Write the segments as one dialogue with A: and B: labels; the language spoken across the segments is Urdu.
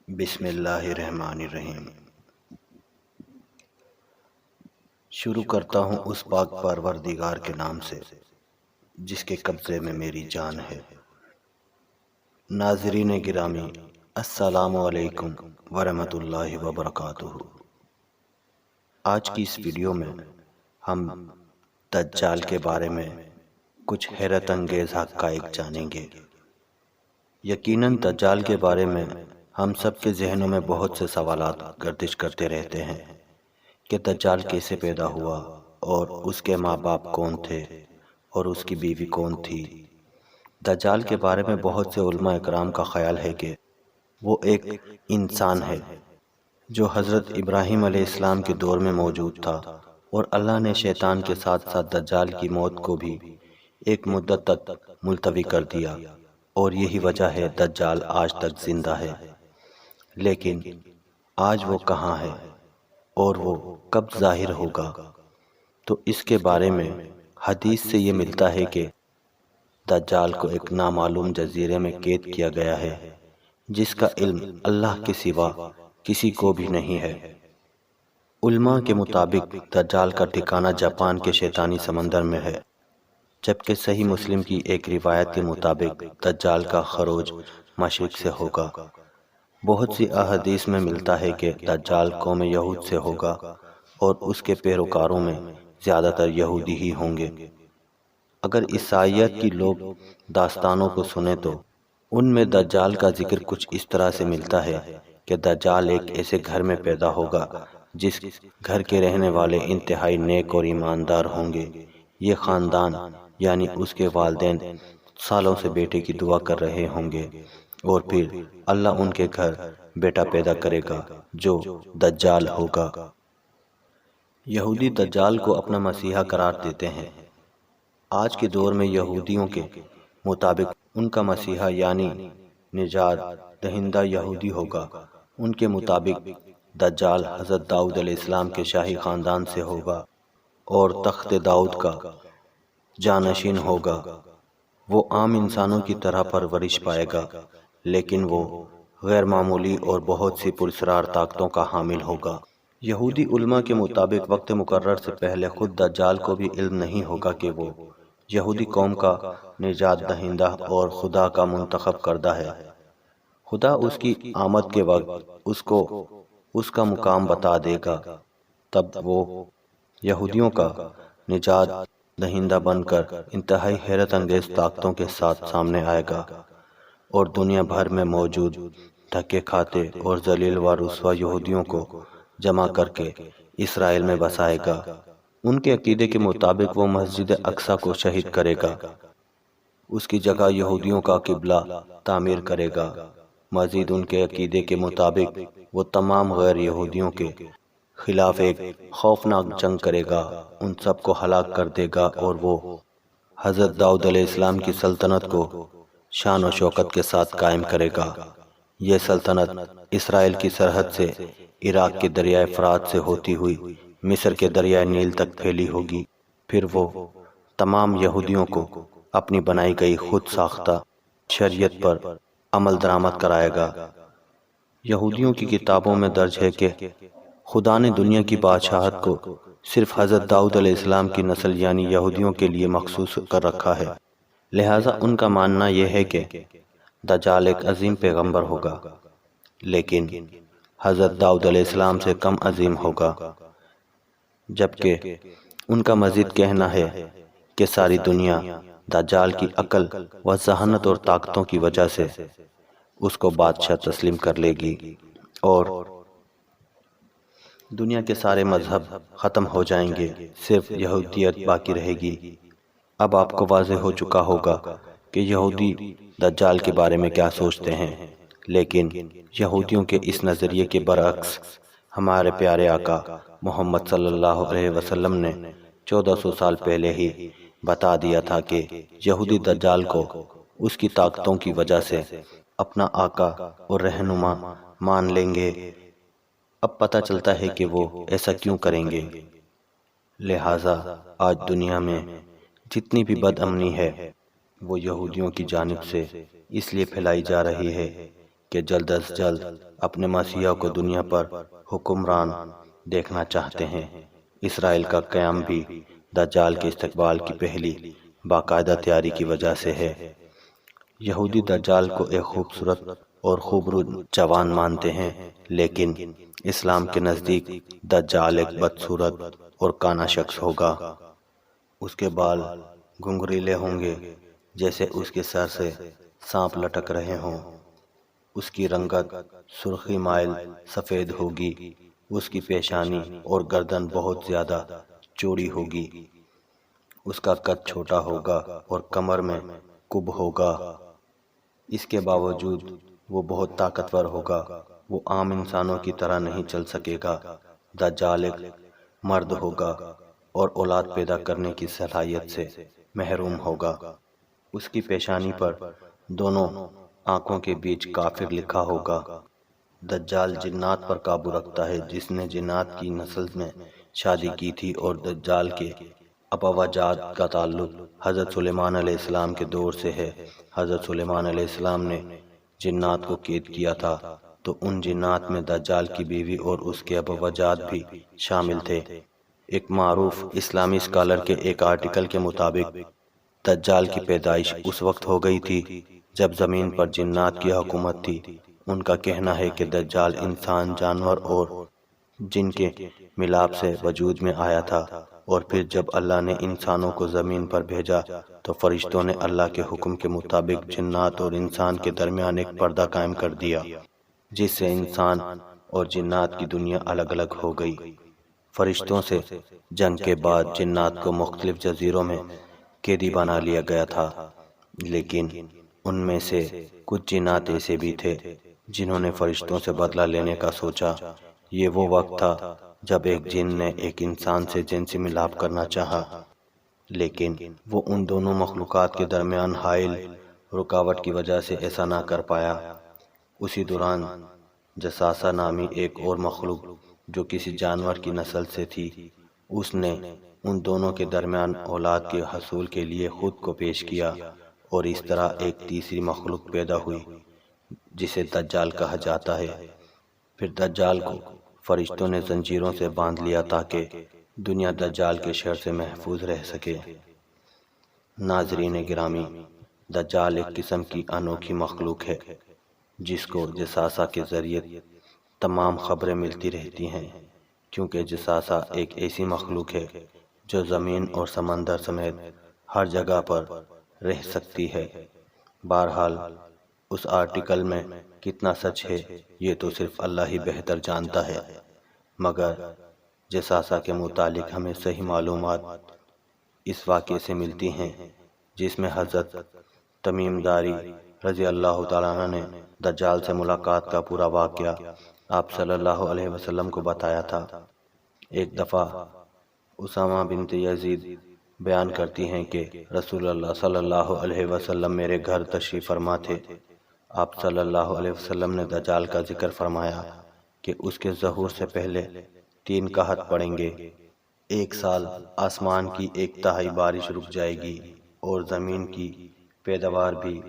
A: بسم اللہ الرحمن الرحیم۔ شروع کرتا ہوں اس پاک پروردگار کے نام سے جس کے قبضے میں میری جان ہے۔ ناظرین گرامی، السلام علیکم ورحمۃ اللہ وبرکاتہ۔ آج کی اس ویڈیو میں ہم دجال کے بارے میں کچھ حیرت انگیز حقائق جانیں گے۔ یقیناً دجال کے بارے میں ہم سب کے ذہنوں میں بہت سے سوالات گردش کرتے رہتے ہیں کہ دجال کیسے پیدا ہوا، اور اس کے ماں باپ کون تھے، اور اس کی بیوی کون تھی۔ دجال کے بارے میں بہت سے علماء اکرام کا خیال ہے کہ وہ ایک انسان ہے جو حضرت ابراہیم علیہ السلام کے دور میں موجود تھا، اور اللہ نے شیطان کے ساتھ ساتھ دجال کی موت کو بھی ایک مدت تک ملتوی کر دیا، اور یہی وجہ ہے دجال آج تک زندہ ہے۔ لیکن آج وہ کہاں ہے اور وہ کب ظاہر ہوگا؟ تو اس کے بارے میں حدیث سے یہ ملتا ہے کہ دجال کو ایک نامعلوم جزیرے میں قید کیا گیا ہے جس کا علم اللہ کے سوا کسی کو بھی نہیں ہے۔ علماء کے مطابق دجال کا ٹھکانہ جاپان کے شیطانی سمندر میں ہے، جبکہ صحیح مسلم کی ایک روایت کے مطابق دجال کا خروج مشرق سے ہوگا۔ بہت سی احادیث میں ملتا ہے کہ دجال قوم یہود سے ہوگا، اور اس کے پیروکاروں میں زیادہ تر یہودی ہی ہوں گے۔ اگر عیسائیت کی لوگ داستانوں کو سنیں تو ان میں دجال کا ذکر کچھ اس طرح سے ملتا ہے کہ دجال ایک ایسے گھر میں پیدا ہوگا جس گھر کے رہنے والے انتہائی نیک اور ایماندار ہوں گے۔ یہ خاندان یعنی اس کے والدین سالوں سے بیٹے کی دعا کر رہے ہوں گے، اور پھر اللہ ان کے گھر بیٹا پیدا کرے گا جو دجال ہوگا۔ یہودی دجال کو اپنا مسیحا قرار دیتے ہیں۔ آج کے دور میں یہودیوں کے مطابق ان کا مسیحا یعنی نجات دہندہ یہودی ہوگا۔ ان کے مطابق دجال حضرت داؤد علیہ السلام کے شاہی خاندان سے ہوگا اور تخت داؤد کا جانشین ہوگا۔ وہ عام انسانوں کی طرح پرورش پائے گا، لیکن وہ غیر معمولی اور بہت سی پراسرار طاقتوں کا حامل ہوگا۔ یہودی علماء کے مطابق وقت مقرر سے پہلے خود دجال کو بھی علم نہیں ہوگا کہ وہ یہودی قوم کا نجات دہندہ اور خدا کا منتخب کردہ ہے۔ خدا اس کی آمد کے وقت اس کو اس کا مقام بتا دے گا، تب وہ یہودیوں کا نجات دہندہ بن کر انتہائی حیرت انگیز طاقتوں کے ساتھ سامنے آئے گا، اور دنیا بھر میں موجود دھکے کھاتے اور ذلیل و رسوا یہودیوں کو جمع کر کے اسرائیل میں بسائے گا۔ ان کے عقیدے کے مطابق وہ مسجد اقصی کو شہید کرے گا، اس کی جگہ یہودیوں کا قبلہ تعمیر کرے گا۔ مزید ان کے عقیدے کے مطابق وہ تمام غیر یہودیوں کے خلاف ایک خوفناک جنگ کرے گا، ان سب کو ہلاک کر دے گا، اور وہ حضرت داؤد علیہ السلام کی سلطنت کو شان و شوکت کے ساتھ قائم کرے گا۔ یہ سلطنت اسرائیل کی سرحد سے عراق کے دریائے فرات سے ہوتی ہوئی مصر کے دریائے نیل تک پھیلی ہوگی۔ پھر وہ تمام یہودیوں کو اپنی بنائی گئی خود ساختہ شریعت پر عمل درآمد کرائے گا۔ یہودیوں کی کتابوں میں درج ہے کہ خدا نے دنیا کی بادشاہت کو صرف حضرت داؤد علیہ السلام کی نسل یعنی یہودیوں کے لیے مخصوص کر رکھا ہے، لہٰذا ان کا ماننا یہ ہے کہ دجال ایک عظیم پیغمبر ہوگا، لیکن حضرت داؤد علیہ السلام سے کم عظیم ہوگا۔ جبکہ ان کا مزید کہنا ہے کہ ساری دنیا دجال کی عقل و ذہانت اور طاقتوں کی وجہ سے اس کو بادشاہ تسلیم کر لے گی، اور دنیا کے سارے مذہب ختم ہو جائیں گے، صرف یہودیت باقی رہے گی۔ اب آپ کو واضح ہو چکا ہوگا کہ یہودی دجال کے بارے میں کیا سوچتے ہیں، لیکن یہودیوں کے اس نظریے کے برعکس ہمارے پیارے آقا محمد صلی اللہ علیہ وسلم نے 1400 سال پہلے ہی بتا دیا تھا کہ یہودی دجال کو اس کی طاقتوں کی وجہ سے اپنا آقا اور رہنما مان لیں گے۔ اب پتہ چلتا ہے کہ وہ ایسا کیوں کریں گے۔ لہٰذا آج دنیا میں جتنی بھی بد امنی ہے وہ یہودیوں کی جانب سے اس لیے پھیلائی جا رہی ہے کہ جلد از جلد اپنے مسیح کو دنیا پر حکمران دیکھنا چاہتے ہیں۔ اسرائیل کا قیام بھی دجال کے استقبال کی پہلی باقاعدہ تیاری کی وجہ سے ہے۔ یہودی دجال کو ایک خوبصورت اور خوبرو جوان مانتے ہیں، لیکن اسلام کے نزدیک دجال ایک بدصورت اور کانا شخص ہوگا۔ اس کے بال گھنگریلے ہوں گے جیسے اس کے سر سے سانپ لٹک رہے ہوں۔ اس کی رنگت سرخی مائل سفید ہوگی۔ اس کی پیشانی اور گردن بہت زیادہ چوڑی ہوگی۔ اس کا قد چھوٹا ہوگا اور کمر میں کب ہوگا۔ اس کے باوجود وہ بہت طاقتور ہوگا۔ وہ عام انسانوں کی طرح نہیں چل سکے گا۔ دجال ایک مرد ہوگا اور اولاد پیدا کرنے کی صلاحیت سے محروم ہوگا۔ اس کی پیشانی پر دونوں آنکھوں کے بیچ کافر لکھا ہوگا۔ دجال جنات پر قابو رکھتا ہے، جس نے جنات کی نسل میں شادی کی تھی، اور دجال کے اباوجاد کا تعلق حضرت سلیمان علیہ السلام کے دور سے ہے۔ حضرت سلیمان علیہ السلام نے جنات کو قید کیا تھا، تو ان جنات میں دجال کی بیوی اور اس کے اباوجاد بھی شامل تھے۔ ایک معروف اسلامی اسکالر کے ایک آرٹیکل کے مطابق دجال کی پیدائش اس وقت ہو گئی تھی جب زمین پر جنات کی حکومت تھی۔ ان کا کہنا ہے کہ دجال انسان، جانور اور جن کے ملاپ سے وجود میں آیا تھا، اور پھر جب اللہ نے انسانوں کو زمین پر بھیجا تو فرشتوں نے اللہ کے حکم کے مطابق جنات اور انسان کے درمیان ایک پردہ قائم کر دیا، جس سے انسان اور جنات کی دنیا الگ الگ ہو گئی۔ فرشتوں سے جنگ کے بعد جنات کو مختلف جزیروں میں قیدی بنا لیا گیا تھا، لیکن ان میں سے کچھ جنات ایسے بھی تھے جنہوں نے فرشتوں سے بدلہ لینے کا سوچا۔ یہ وہ وقت تھا جب ایک جن نے ایک انسان سے جنسی ملاپ کرنا چاہا، لیکن وہ ان دونوں مخلوقات کے درمیان حائل رکاوٹ کی وجہ سے ایسا نہ کر پایا۔ اسی دوران جساسہ نامی ایک اور مخلوق جو کسی جانور کی نسل سے تھی، اس نے ان دونوں کے درمیان اولاد کے حصول کے لیے خود کو پیش کیا، اور اس طرح ایک تیسری مخلوق پیدا ہوئی جسے دجال کہا جاتا ہے۔ پھر دجال کو فرشتوں نے زنجیروں سے باندھ لیا تاکہ دنیا دجال کے شر سے محفوظ رہ سکے۔ ناظرین گرامی، دجال ایک قسم کی انوکھی مخلوق ہے جس کو جساسہ کے ذریعے تمام خبریں ملتی رہتی ہیں، کیونکہ جساسہ ایک ایسی مخلوق ہے جو زمین اور سمندر سمیت ہر جگہ پر رہ سکتی ہے۔ بہرحال اس آرٹیکل میں کتنا سچ ہے یہ تو صرف اللہ ہی بہتر جانتا ہے، مگر جساسہ کے متعلق ہمیں صحیح معلومات اس واقعے سے ملتی ہیں جس میں حضرت تمیم داری رضی اللہ تعالیٰ عنہ نے دجال سے ملاقات کا پورا واقعہ آپ صلی اللہ علیہ وسلم کو بتایا تھا۔ ایک دفعہ اسامہ بنت یزید بیان کرتی ہیں کہ رسول اللہ صلی اللہ علیہ وسلم میرے گھر تشریف فرما تھے۔ آپ صلی اللہ علیہ وسلم نے دجال کا ذکر فرمایا کہ اس کے ظہور سے پہلے 3 قحط پڑیں گے۔ 1 سال آسمان کی 1/3 بارش رک جائے گی اور زمین کی پیداوار بھی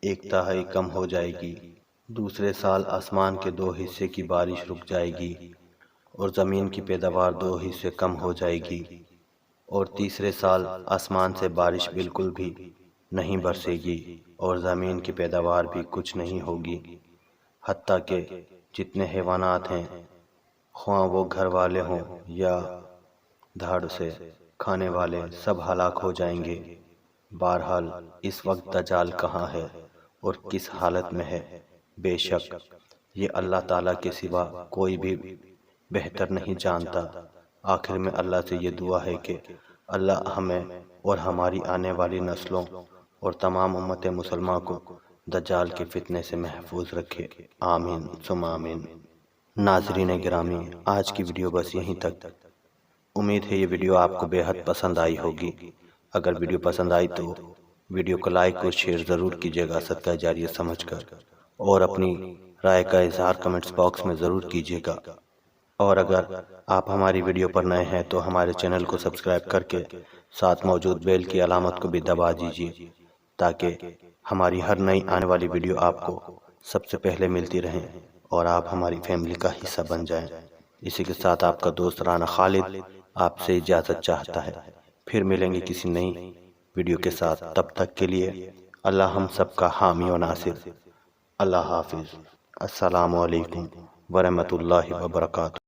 A: 1/3 کم ہو جائے گی۔ دوسرے سال آسمان کے 2 حصے کی بارش رک جائے گی اور زمین کی پیداوار 2 حصے کم ہو جائے گی، اور تیسرے سال آسمان سے بارش بالکل بھی نہیں برسے گی اور زمین کی پیداوار بھی کچھ نہیں ہوگی، حتیٰ کہ جتنے حیوانات ہیں، خواہ وہ گھر والے ہوں یا دھاڑ سے کھانے والے، سب ہلاک ہو جائیں گے۔ بہرحال اس وقت دجال کہاں ہے اور کس حالت میں ہے، بے شک یہ اللہ تعالیٰ کے سوا کوئی بھی بہتر نہیں جانتا۔ آخر میں اللہ سے یہ دعا ہے کہ اللہ ہمیں اور ہماری آنے والی نسلوں اور تمام امت مسلمہ کو دجال کے فتنے سے محفوظ رکھے، آمین ثم آمین۔ ناظرین گرامی، آج کی ویڈیو بس یہیں تک۔ امید ہے یہ ویڈیو آپ کو بے حد پسند آئی ہوگی۔ اگر ویڈیو پسند آئی تو ویڈیو کو لائک اور شیئر ضرور کیجیے گا صدقہ جاریہ سمجھ کر، اور اپنی رائے کا اظہار کمنٹس باکس میں ضرور کیجیے گا۔ اور اگر آپ ہماری ویڈیو پر نئے ہیں تو ہمارے چینل کو سبسکرائب کر کے ساتھ موجود بیل کی علامت کو بھی دبا دیجیے، تاکہ ہماری ہر نئی آنے والی ویڈیو آپ کو سب سے پہلے ملتی رہیں اور آپ ہماری فیملی کا حصہ بن جائیں۔ اسی کے ساتھ آپ کا دوست رانا خالد آپ سے اجازت چاہتا ہے۔ پھر ملیں گے کسی نئی ویڈیو کے ساتھ، تب تک کے لیے اللہ ہم سب کا حامی و ناصر۔ اللہ حافظ۔ السلام علیکم ورحمۃ اللہ وبرکاتہ۔